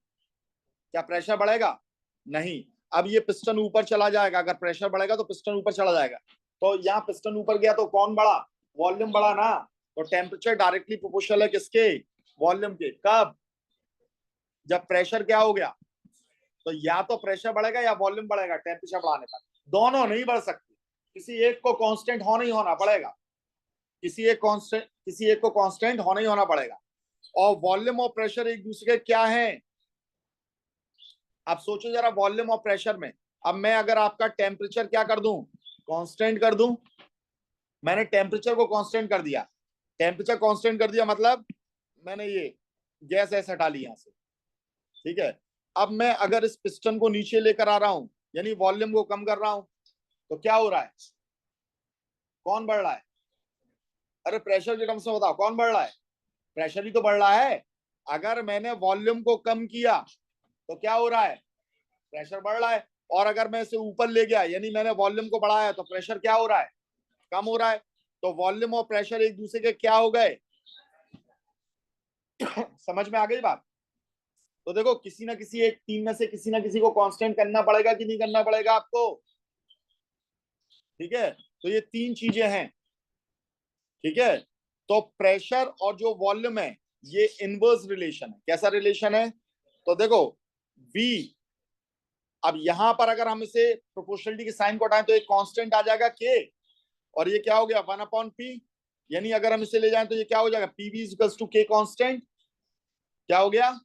क्या प्रेशर बढ़ेगा? नहीं। अब ये पिस्टन ऊपर चला जाएगा, अगर प्रेशर बढ़ेगा तो पिस्टन ऊपर चला जाएगा। तो यहाँ पिस्टन ऊपर गया तो कौन बढ़ा? वॉल्यूम बढ़ा ना। तो टेम्परेचर डायरेक्टली प्रोपोर्शनल है किसके? वॉल्यूम के। कब? जब प्रेशर क्या हो गया? तो या तो प्रेशर बढ़ेगा या वॉल्यूम बढ़ेगा टेम्परेचर बढ़ाने पर। दोनों नहीं बढ़ सकते, किसी एक को कांस्टेंट होना ही होना पड़ेगा, किसी एक को कांस्टेंट होना ही होना पड़ेगा। और वॉल्यूम और प्रेशर एक दूसरे के क्या है? अब सोचो जरा, वॉल्यूम और प्रेशर में, अब मैं अगर आपका टेम्परेचर क्या कर दूं? कांस्टेंट कर दूं। मैंने टेम्परेचर को कांस्टेंट कर दिया, टेम्परेचर कांस्टेंट कर दिया मतलब मैंने ये गैस ऐसे हटा ली यहां से, ठीक है। अब मैं अगर इस पिस्टन को नीचे लेकर आ रहा हूं, यानी वॉल्यूम को कम कर रहा हूं, तो क्या हो रहा है? कौन बढ़ रहा है? अरे प्रेशर के टर्म्स में बताओ, कौन बढ़ रहा है? प्रेशर ही तो बढ़ रहा है। अगर मैंने वॉल्यूम को कम किया तो क्या हो रहा है? प्रेशर बढ़ रहा है। और अगर मैं इसे ऊपर ले गया, यानी मैंने वॉल्यूम को बढ़ाया, तो प्रेशर क्या हो रहा है? कम हो रहा है। तो वॉल्यूम और प्रेशर एक दूसरे के क्या हो गए? समझ में आ गई बात? तो देखो, किसी ना किसी एक तीन में से किसी ना किसी को कांस्टेंट करना पड़ेगा कि नहीं करना पड़ेगा आपको? ठीक है, तो ये तीन चीजें हैं, ठीक है। तो प्रेशर और जो वॉल्यूम है, ये इनवर्स रिलेशन है। कैसा रिलेशन है? तो देखो, V, अब यहां पर अगर हम इसे प्रोपोर्शनलिटी के साइन को हटाएं तो एक कांस्टेंट आ जाएगा K, और ये क्या हो गया? 1/P। यानी अगर हम इसे ले जाएं तो ये क्या हो जाएगा? PV equals to K constant. क्या हो गया?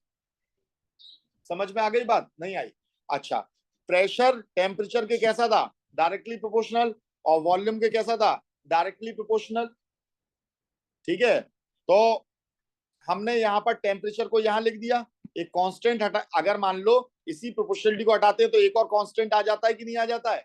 समझ में आ गई बात? नहीं आई? अच्छा, प्रेशर टेम्परेचर के कैसा था? Directly proportional. और वॉल्यूम के कैसा था? Directly proportional. ठीक है, तो हमने यहाँ पर टेम्परेचर को यहाँ लिख दिया, एक कांस्टेंट हटा, अगर मान लो इसी प्रोपोर्शनलिटी को हटाते हैं तो एक और कांस्टेंट आ जाता है कि नहीं आ जाता है?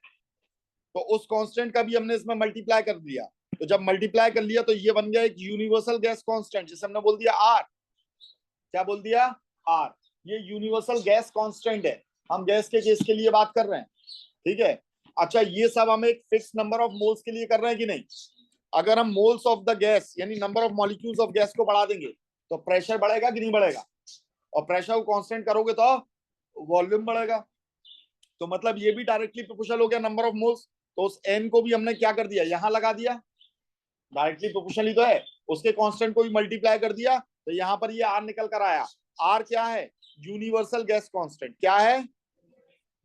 तो उस कांस्टेंट का भी हमने इसमें मल्टीप्लाई कर दिया। तो जब मल्टीप्लाई कर लिया तो ये बन गया एक यूनिवर्सल गैस कांस्टेंट, जिसे हमने बोल दिया आर। क्या बोल दिया? आर। ये यूनिवर्सल गैस कांस्टेंट है, हम गैस के केस के लिए बात कर रहे हैं, ठीक है। अच्छा, ये सब हम एक फिक्स नंबर ऑफ मोल्स के लिए कर रहे हैं कि नहीं? अगर हम मोल्स ऑफ द गैस यानी number of molecules of gas को बढ़ा देंगे तो प्रेशर बढ़ेगा कि नहीं बढ़ेगा? और प्रेशर को कांस्टेंट करोगे तो वॉल्यूम बढ़ेगा। तो मतलब ये भी डायरेक्टली प्रोपोर्शनल हो गया नंबर ऑफ मोल्स। तो उस एन को भी हमने क्या कर दिया? यहां लगा दिया, डायरेक्टली प्रोपोर्शनल ही तो है, उसके कांस्टेंट को भी मल्टीप्लाई कर दिया, तो यहां पर ये आर निकल कर आया। आर क्या है? Universal gas constant. क्या है?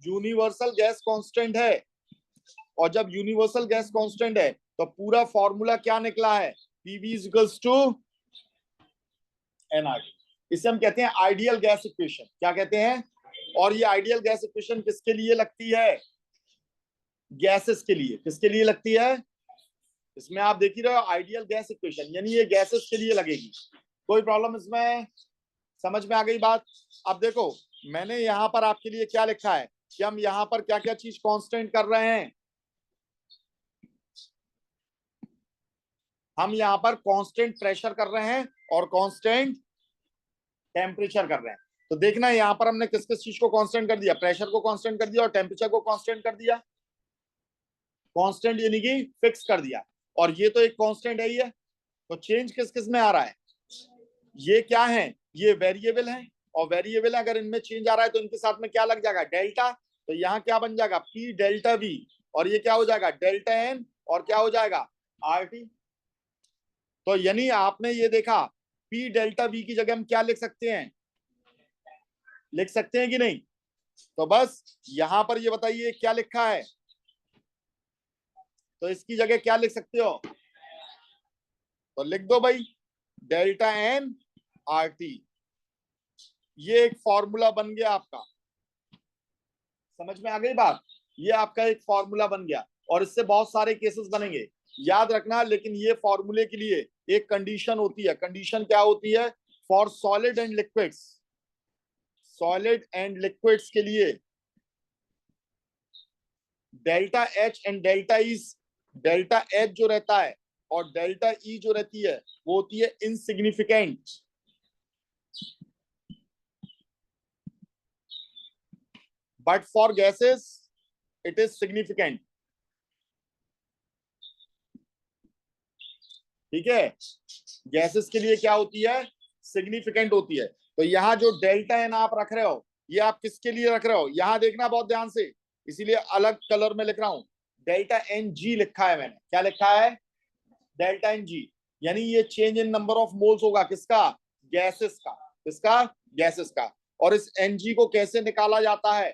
यूनिवर्सल गैस कांस्टेंट है। और जब यूनिवर्सल गैस कांस्टेंट है तो पूरा फॉर्मूला क्या निकला है? PV equals to NRT. इसे हम कहते हैं आइडियल गैस इक्वेशन। क्या कहते हैं? और ये आइडियल गैस इक्वेशन किसके लिए लगती है? गैसेस के लिए। किसके लिए लगती है? इसमें आप देख ही रहे हो, आइडियल गैस इक्वेशन, यानी ये गैसेस के लिए लगेगी। कोई प्रॉब्लम इसमें? समझ में आ गई बात? अब देखो, मैंने यहां पर आपके लिए क्या लिखा है कि हम यहां पर क्या क्या चीज कांस्टेंट कर रहे हैं। हम यहां पर कांस्टेंट प्रेशर कर रहे हैं और कांस्टेंट टेम्परेचर कर रहे हैं। तो देखना, यहां पर हमने किस किस चीज को कांस्टेंट कर दिया? प्रेशर को कांस्टेंट कर दिया और टेम्परेचर को कांस्टेंट कर दिया। कांस्टेंट यानी कि फिक्स कर दिया। और ये तो एक कांस्टेंट है ही है। तो चेंज किस किस में आ रहा है? ये क्या है? ये वेरिएबल है, और वेरिएबल अगर इनमें चेंज आ रहा है तो इनके साथ में क्या लग जाएगा? डेल्टा। तो यहाँ क्या बन जाएगा? P delta V. और ये क्या हो जाएगा? Delta N. और क्या हो जाएगा? R T. तो यानी आपने ये देखा, पी डेल्टा वी की जगह हम क्या लिख सकते हैं? लिख सकते हैं कि नहीं? तो बस यहां पर ये बताइए क्या लिखा है, तो इसकी जगह क्या लिख सकते हो? तो लिख दो भाई, डेल्टा एन आर टी। ये एक फॉर्मूला बन गया आपका। समझ में आ गई बात? ये आपका एक फॉर्मूला बन गया, और इससे बहुत सारे केसेस बनेंगे, याद रखना। लेकिन ये फॉर्मूले के लिए एक कंडीशन होती है। कंडीशन क्या होती है? For solid and liquids, solid and liquids के लिए delta H and delta E, delta H जो रहता है और डेल्टा ई जो रहती है वो होती है insignificant. But for gases it is significant. ठीक है, गैसेस के लिए क्या होती है, सिग्निफिकेंट होती है। तो यहाँ जो डेल्टा एन आप रख रहे हो, ये आप किसके लिए रख रहे हो, यहां देखना बहुत ध्यान से, इसीलिए अलग कलर में लिख रहा हूं। डेल्टा एन जी लिखा है मैंने, क्या लिखा है, डेल्टा एन जी, यानी ये change in number of moles होगा किसका, गैसेस का, किसका, गैसेस का। और इस एन जी को कैसे निकाला जाता है,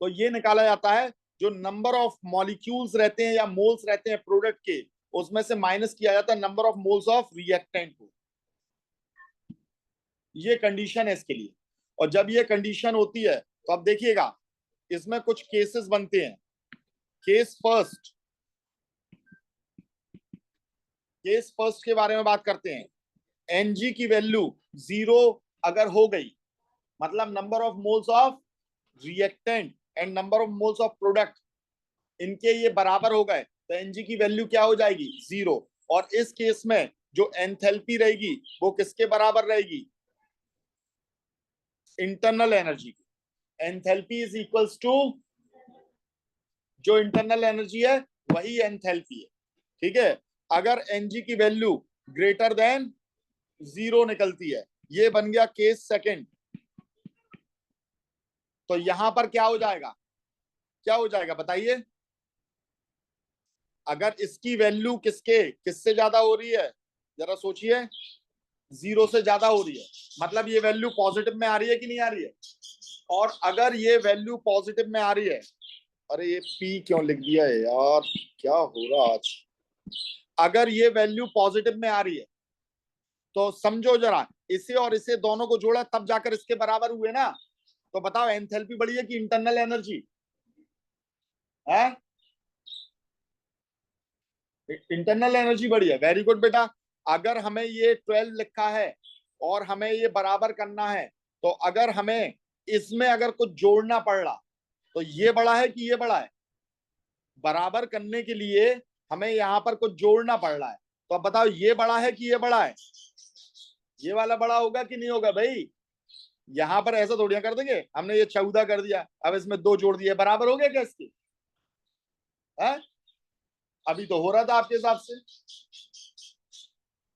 तो ये निकाला जाता है जो नंबर ऑफ मॉलिक्यूल्स रहते हैं या मोल्स रहते हैं प्रोडक्ट के, उसमें से माइनस किया जाता है number of moles of reactant को। ये कंडीशन है इसके लिए। और जब ये कंडीशन होती है तो अब देखिएगा इसमें कुछ केसेस बनते हैं। केस फर्स्ट, केस फर्स्ट के बारे में बात करते हैं। एनजी की वैल्यू 0 अगर हो गई, मतलब number of moles of reactant and number of moles of product इनके ये बराबर हो गए, तो एनजी की वैल्यू क्या हो जाएगी, 0। और इस केस में जो एंथैल्पी रहेगी वो किसके बराबर रहेगी, इंटरनल एनर्जी की। एंथैल्पी इज इक्वल्स टू, जो इंटरनल एनर्जी है वही एंथैल्पी है। ठीक है, अगर एनजी की वैल्यू ग्रेटर देन 0 निकलती है, ये बन गया केस सेकंड। तो यहां पर क्या हो जाएगा, क्या हो जाएगा बताइए, अगर इसकी वैल्यू किसके, किससे ज्यादा हो रही है, जरा सोचिए, 0 से ज्यादा हो रही है, मतलब ये वैल्यू पॉजिटिव में आ रही है कि नहीं आ रही है। और अगर ये वैल्यू पॉजिटिव में आ रही है, अरे ये पी क्यों लिख दिया है यार, क्या हो रहा आज। अगर ये वैल्यू पॉजिटिव में आ रही है तो समझो जरा, इसे और इसे दोनों को जोड़ा तब जाकर इसके बराबर हुए ना। तो बताओ एंथैल्पी बढ़ी है कि इंटरनल एनर्जी है, इंटरनल एनर्जी बढ़ी है। वेरी गुड बेटा। अगर हमें ये 12 लिखा है और हमें ये बराबर करना है, तो अगर हमें इसमें अगर कुछ जोड़ना पड़ रहा तो ये बड़ा है कि ये बड़ा है, बराबर करने के लिए हमें यहां पर कुछ जोड़ना पड़ रहा है। तो अब बताओ ये बड़ा है कि ये बड़ा है, ये वाला बड़ा होगा कि नहीं होगा भाई। यहां पर ऐसा थोड़ी कर देंगे, हमने ये 14 कर दिया, अब इसमें 2 जोड़ दिए, बराबर हो गया क्या इसके, है? अभी तो हो रहा था आपके हिसाब से।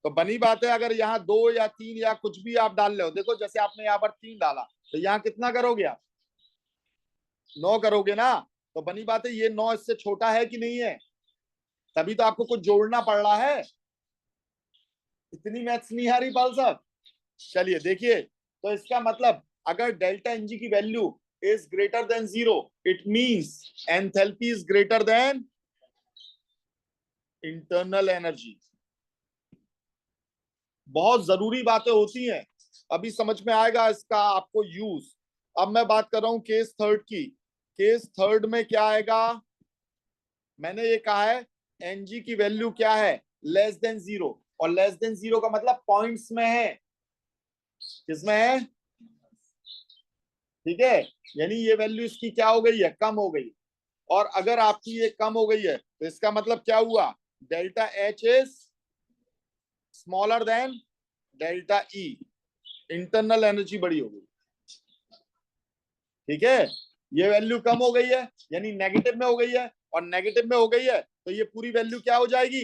तो बनी बात है, अगर यहाँ 2 या 3 या कुछ भी आप डाल रहे हो, देखो जैसे आपने यहाँ पर 3 डाला, तो यहाँ कितना करोगे आप, 9 करोगे ना। तो बनी बात है ये 9 इससे छोटा है कि नहीं है, तभी तो आपको कुछ जोड़ना पड़ रहा है। इतनी मैथ्स नहीं आ रही पाल साहब। चलिए देखिए, तो इसका मतलब अगर डेल्टा एनजी की value is greater than 0, it means enthalpy is greater than internal energy. बहुत जरूरी बातें होती हैं, अभी समझ में आएगा इसका आपको यूज। अब मैं बात कर रहा हूं केस थर्ड की। केस थर्ड में क्या आएगा, मैंने ये कहा है एनजी की वैल्यू क्या है, लेस देन 0। और लेस देन 0 का मतलब पॉइंट्स में है, किसमें है, ठीक है, यानी ये वैल्यू इसकी क्या हो गई है, कम हो गई। और अगर आपकी ये कम हो गई है तो इसका मतलब क्या हुआ, delta H is smaller than delta E, internal energy बड़ी हो गई। ठीक है, ये वैल्यू कम हो गई है यानी नेगेटिव में हो गई है, और नेगेटिव में हो गई है तो ये पूरी वैल्यू क्या हो जाएगी,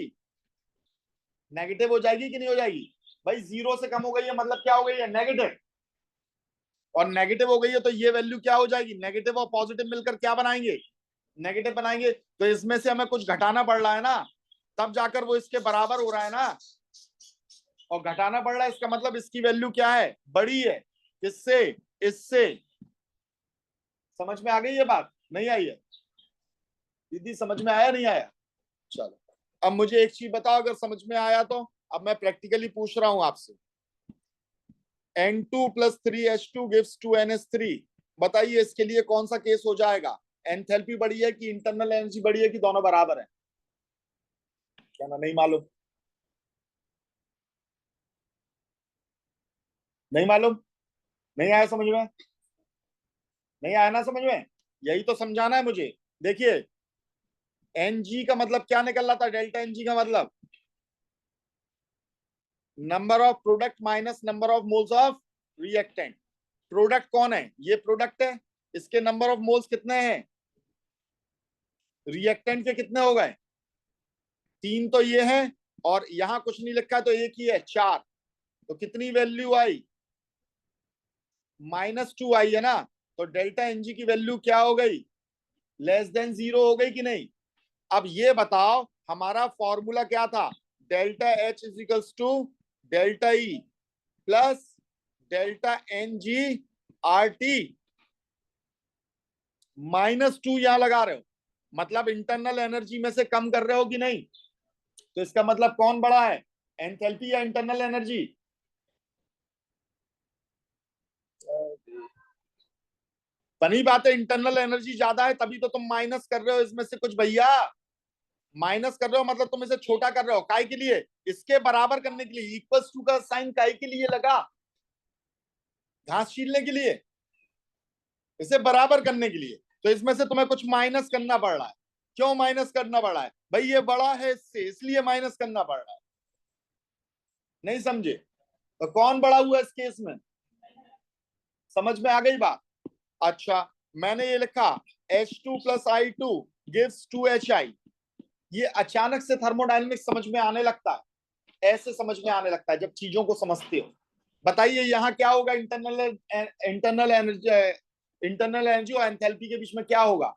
नेगेटिव हो जाएगी कि नहीं हो जाएगी। भाई 0 से कम हो गई है मतलब क्या हो गई है, नेगेटिव। और नेगेटिव हो गई है तो ये वैल्यू क्या हो जाएगी, नेगेटिव और पॉजिटिव मिलकर क्या बनाएंगे, नेगेटिव बनाएंगे। तो इसमें से हमें कुछ घटाना पड़ रहा है ना, तब जाकर वो इसके बराबर हो रहा है ना। और घटाना पड़ रहा है इसका मतलब इसकी वैल्यू क्या है, बड़ी है, किससे, इससे। समझ में आ गई ये बात, नहीं आई है दीदी, समझ में आया नहीं आया। चलो अब मुझे एक चीज बताओ, अगर समझ में आया तो। अब मैं प्रैक्टिकली पूछ रहा हूं आपसे, N2 + 3H2 gives 2NH3, बताइए इसके लिए कौन सा केस हो जाएगा, एंथैल्पी बढ़ी है कि इंटरनल एनर्जी बढ़ी है कि दोनों बराबर है, क्या ना, नहीं मालूम, नहीं मालूम, नहीं आया समझ में, नहीं आया ना समझ में, यही तो समझाना है मुझे। देखिए एनजी का मतलब क्या निकल रहा था, डेल्टा एनजी का मतलब number of product minus number of moles of reactant. Product कौन है, ये प्रोडक्ट है, इसके नंबर ऑफ मोल्स कितने हैं, रिएक्टेंट के कितने हो गए, 3 तो ये है, और यहां कुछ नहीं लिखा है तो एक ही है 4, तो कितनी वैल्यू आई, -2 आई है ना। तो डेल्टा एनजी की वैल्यू क्या हो गई, लेस देन 0 हो गई कि नहीं। अब ये बताओ हमारा फॉर्मूला क्या था, delta H is equals to delta E plus delta N G R T, -2 यहां लगा रहे हो, मतलब इंटरनल एनर्जी में से कम कर रहे हो कि नहीं। तो इसका मतलब कौन बड़ा है, एंथैल्पी या इंटरनल एनर्जी। बनी बात है, इंटरनल एनर्जी ज्यादा है तभी तो तुम माइनस कर रहे हो इसमें से कुछ भैया, माइनस कर रहे हो मतलब तुम इसे छोटा कर रहे हो, काय के लिए, इसके बराबर करने के लिए, इक्वल्स टू का साइन काय के लिए लगा, घास छीलने के लिए, इसे बराबर करने के लिए। तो इसमें से तुम्हें कुछ माइनस करना पड़ रहा है। क्यों माइनस करना पड़ रहा है भाई, ये बड़ा है इससे इसलिए माइनस करना पड़ रहा है, नहीं समझे। तो कौन बड़ा हुआ इस केस में, समझ में आ गई बात। अच्छा, मैंने ये लिखा H2 plus I2 gives 2HI, ये अचानक से थर्मोडायनेमिक्स समझ में आने लगता है, ऐसे समझ में आने लगता है जब चीजों को समझते हो। बताइए यहाँ क्या होगा, इंटरनल एनर्जी और एंथैल्पी के बीच में क्या होगा,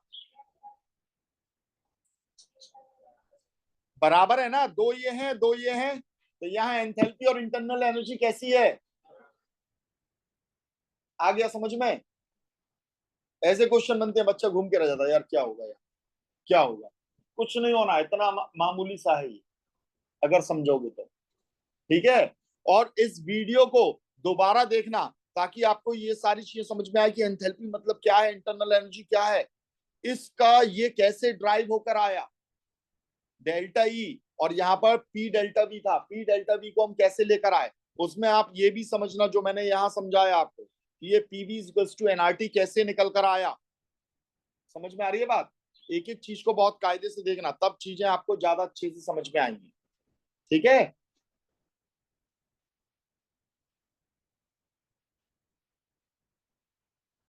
बराबर है ना, दो ये हैं दो ये हैं, तो यहाँ एंथैल्पी और इंटरनल एनर्जी कैसी है, आ गया समझ में। ऐसे क्वेश्चन बनते हैं बच्चा घूम के रह जाता है, यार क्या होगा यार, क्या होगा, कुछ नहीं होना, इतना मामूली सा है ये, अगर समझोगे तो, ठीक है। और इस वीडियो को दोबारा देखना ताकि आपको ये सारी चीजें समझ में आए कि एंथैल्पी मतलब क्या है, इंटरनल एनर्जी क्या है, इसका ये कैसे ड्राइव होकर आया, डेल्टा ई, और यहाँ पर पी डेल्टा वी था, पी डेल्टा वी को हम कैसे लेकर आए, उसमें आप ये भी समझना जो मैंने यहाँ समझाया आपको, ये पीवी इक्वल्स टू एनआरटी कैसे निकल कर आया, समझ में आ रही है बात। एक एक चीज को बहुत कायदे से देखना, तब चीजें आपको ज्यादा अच्छे से समझ में आएंगी, ठीक है।